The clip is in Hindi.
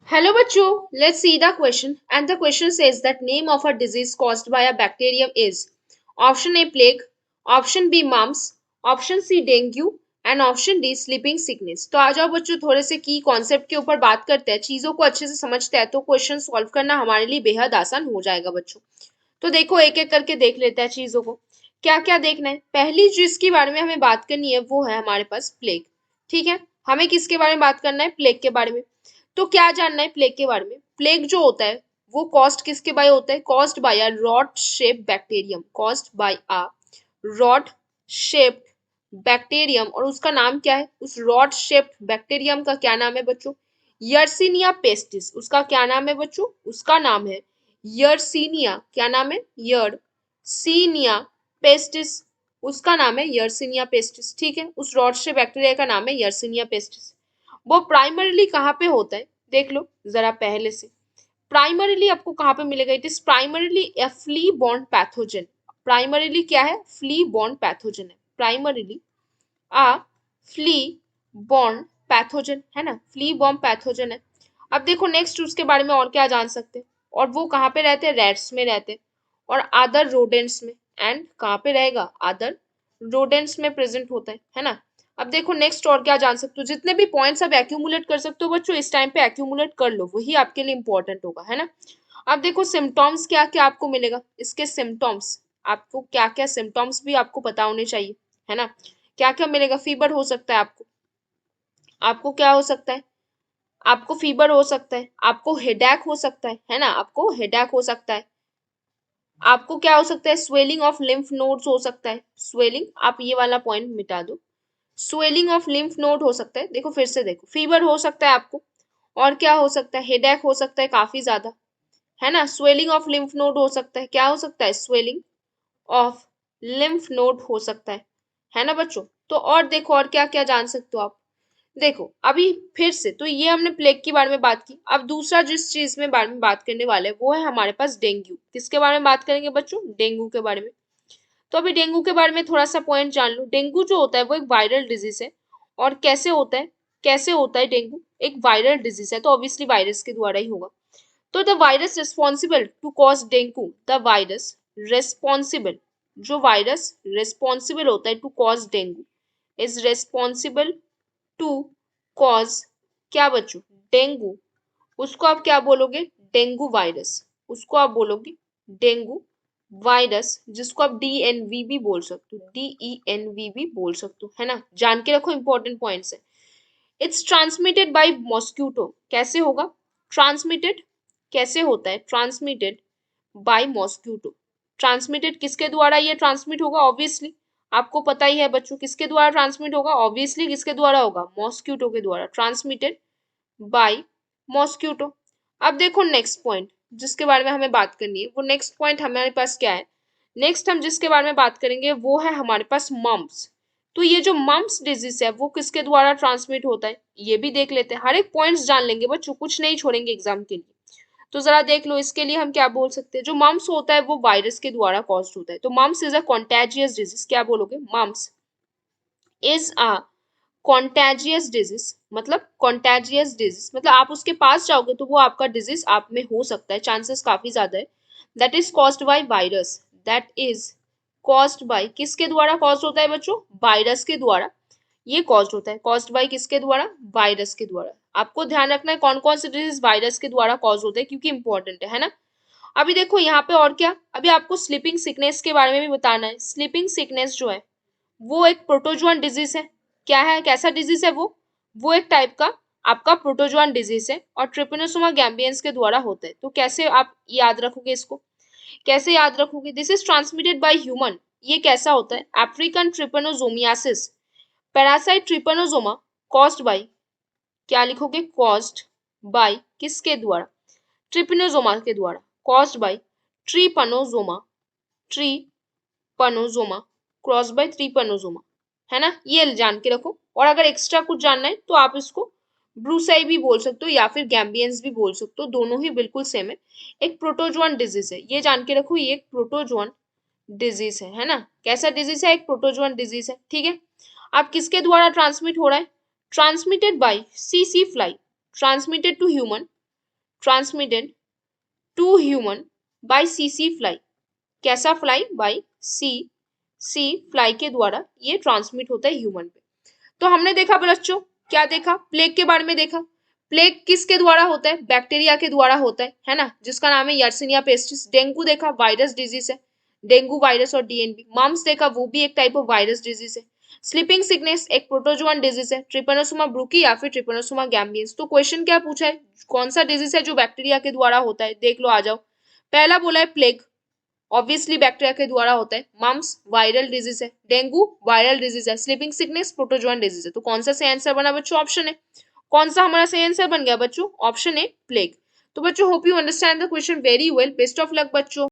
Hello bachcho, let's see the question. And the question says that name of a disease caused by a bacterium is option A plague, option B mumps, option C dengue and option D sleeping sickness. तो आ जाओ बच्चों थोड़े से की कॉन्सेप्ट के ऊपर बात करते हैं, चीजों को अच्छे से समझते हैं तो क्वेश्चन सॉल्व करना हमारे लिए बेहद आसान हो जाएगा बच्चों। तो देखो एक एक करके देख लेते हैं चीजों को। क्या क्या देखना है, पहली जिसके बारे में हमें बात करनी है वो है हमारे पास प्लेग। ठीक है, हमें किसके बारे में बात करना है, प्लेग के बारे में। तो क्या जानना है प्लेग के बारे में, प्लेग जो होता है वो कॉस्ट किसके बाय होता है, cost by a rod shape bacterium, cost by a rod shaped bacterium. और उसका नाम क्या है, उस रॉड शेप्ड बैक्टीरियम का क्या नाम है बच्चों, यर्सिनिया पेस्टिस। उसका क्या नाम है बच्चों, उसका नाम है यर्सिनिया। क्या नाम है, यर्सिनिया पेस्टिस। उसका नाम है यर्सिनिया पेस्टिस। ठीक है, उस रॉड शेप बैक्टीरिया का नाम है यर्सिनिया पेस्टिस। वो प्राइमरीली कहाँ पे होता है, देख लो जरा पहले से। प्राइमरीली आपको कहाँ पे मिलेगा, it is primarily a flea borne pathogen. Primarily क्या है, फ्ली बॉर्न पैथोजन है। Primarily a flea borne pathogen है ना, फ्ली बॉर्न पैथोजन है। अब देखो नेक्स्ट उसके बारे में और क्या जान सकते हैं, और वो कहाँ पे रहते हैं, रैट्स में रहते हैं और अदर रोडेंट्स में। एंड कहाँ पे रहेगा, अदर रोडेंट्स में प्रेजेंट होता है ना। अब देखो नेक्स्ट और क्या जान सकते हो, जितने भी पॉइंट्स आप एक्यूमुलेट कर सकते हो बच्चों इस टाइम पे एक्यूमुलेट कर लो, वही आपके लिए इंपॉर्टेंट होगा, है ना। अब देखो सिम्टॉम्स क्या क्या आपको मिलेगा, इसके सिम्टॉम्स आपको क्या क्या सिम्टॉम्स भी आपको पता होने चाहिए, है ना। क्या क्या मिलेगा, फीवर हो सकता है आपको, आपको क्या हो सकता है, आपको फीवर हो सकता है, आपको हेडेक हो सकता है ना, आपको हेडेक हो सकता है। आपको क्या हो सकता है, स्वेलिंग ऑफ लिम्फ नोड्स हो सकता है, स्वेलिंग, आप ये वाला पॉइंट मिटा दो। स्वेलिंग ऑफ लिम्फ नोड हो सकता है, देखो फिर से देखो, फीवर हो सकता है आपको, और क्या हो सकता है, हेडेक हो सकता है काफी ज्यादा, है ना। स्वेलिंग ऑफ लिम्फ नोड हो सकता है, क्या हो सकता है, स्वेलिंग ऑफ लिम्फ नोड हो सकता है ना बच्चों। तो और देखो और क्या क्या जान सकते हो आप। देखो अभी फिर से, तो ये हमने प्लेग के बारे में बात की। अब दूसरा जिस चीज में बारे में बात करने वाले हैं वो है हमारे पास डेंगू। किसके बारे में बात करेंगे बच्चों, डेंगू के बारे में। तो अभी डेंगू के बारे में थोड़ा सा पॉइंट जान लो। डेंगू जो होता है वो एक वायरल डिजीज है। और कैसे होता है, कैसे होता है डेंगू, एक वायरल डिजीज है तो ऑब्वियसली वायरस के द्वारा ही होगा। तो the virus responsible to cause dengue, the virus responsible, जो वायरस रेस्पॉन्सिबल होता है to cause dengue, is responsible to cause क्या बच्चों, डेंगू। उसको आप क्या बोलोगे, डेंगू वायरस। उसको आप बोलोगे डेंगू वायरस, जिसको आप डीएनवी भी बोल सकते हो, डीईएनवी भी बोल सकते हो, है ना। जान के रखो, इंपॉर्टेंट पॉइंट्स है। इट्स ट्रांसमिटेड बाय मॉस्क्यूटो, कैसे होगा, ट्रांसमिटेड कैसे होता है, ट्रांसमिटेड बाय मॉस्क्यूटो। ट्रांसमिटेड किसके द्वारा ये ट्रांसमिट होगा, ऑब्वियसली आपको पता ही है बच्चों किसके द्वारा ट्रांसमिट होगा, ऑब्वियसली किसके द्वारा होगा, मॉस्क्यूटो के द्वारा, ट्रांसमिटेड बाय मॉस्क्यूटो। अब देखो नेक्स्ट पॉइंट जिसके बारे में हमें बात करनी है, वो नेक्स्ट पॉइंट हमारे पास क्या है, नेक्स्ट हम जिसके बारे में बात करेंगे वो है हमारे पास मम्प्स। तो ये जो मम्प्स डिजीज है वो किसके द्वारा ट्रांसमिट होता है, ये भी देख लेते हैं। हर एक पॉइंट्स जान लेंगे बच्चों, कुछ नहीं छोड़ेंगे एग्जाम के लिए। तो जरा देख लो इसके लिए हम क्या बोल सकते हैं, जो मम्प्स होता है वो वायरस के द्वारा कॉज्ड होता है। तो mumps is a contagious disease, क्या बोलोगे, mumps is a contagious disease. मतलब कॉन्टेजियस डिजीज मतलब आप उसके पास जाओगे तो वो आपका डिजीज आप में हो सकता है, चांसेस काफी ज्यादा है। That is caused by virus, that is caused by, किसके द्वारा कॉज्ड होता है बच्चों, वायरस के द्वारा ये कॉज्ड होता है। कॉज्ड बाय किसके द्वारा, वायरस के द्वारा। आपको ध्यान रखना है कौन कौन से डिजीज वायरस के द्वारा कॉज होते हैं, क्योंकि इंपॉर्टेंट है ना। अभी देखो यहाँ पे और क्या, अभी आपको स्लीपिंग सिकनेस के बारे में भी बताना है। स्लीपिंग सिकनेस जो है वो एक प्रोटोजोअन डिजीज है। क्या है, कैसा डिजीज है वो एक टाइप का आपका प्रोटोजोअन डिजीज है और ट्रिपेनोसोमा गैम्बियंस के द्वारा होता है। तो कैसे आप याद रखोगे इसको, कैसे याद रखोगे, this is transmitted by human. ये कैसा होता है, African trypanosomiasis parasite trypanosoma caused by, क्या लिखोगे, कॉज्ड बाय किसके द्वारा, ट्रिपेनोजोमा के द्वारा, caused by trypanosoma, trypanosoma cross by trypanosoma, है ना। ये जान के रखो। और अगर एक्स्ट्रा कुछ जानना है तो आप इसको ब्रूसाई भी बोल सकते हो या फिर गैम्बियंस भी बोल सकते हो, दोनों ही बिल्कुल सेम है। एक प्रोटोजोअन डिजीज है, ये जान के रखो, ये एक प्रोटोजोअन डिजीज है ना। कैसा डिजीज है, एक प्रोटोजोअन डिजीज है, ठीक है। अब किसके द्वारा ट्रांसमिट हो रहा है, transmitted by sea fly, transmitted to human, transmitted to human by सीसी फ्लाई। कैसा फ्लाई? बाय सी फ्लाई के द्वारा ये ट्रांसमिट होता है ह्यूमन पे। तो हमने देखा बच्चों, क्या देखा? प्लेग के बारे में देखा। प्लेग किसके द्वारा होता है? बैक्टीरिया के द्वारा होता है ना, जिसका नाम है यर्सिनिया पेस्टिस। डेंगू देखा, वायरस डिजीज है, डेंगू वायरस और डीएनबी। मम्स देखा, वो भी एक टाइप ऑफ वायरस डिजीज है। स्लीपिंग सिकनेस एक प्रोटोजोअन डिजीज है, ट्रिपेनोसोमा ब्रूकी या फिर ट्रिपेनोसोमा गैम्बियंस। तो क्वेश्चन क्या पूछा है? कौन सा डिजीज है जो बैक्टीरिया के द्वारा होता है? देख लो, आ जाओ। पहला बोला है प्लेग, ऑब्वियसली बैक्टीरिया के द्वारा होता है। मम्स वायरल डिजीज है, डेंगू वायरल डिजीज है, स्लीपिंग सिकनेस प्रोटोजोअन डिजीज है। तो कौन सा सही आंसर बना बच्चों? ऑप्शन है। कौन सा हमारा सही आंसर बन गया बच्चों? Option A plague. तो बच्चों, hope you understand the question very well. Best of luck बच्चों।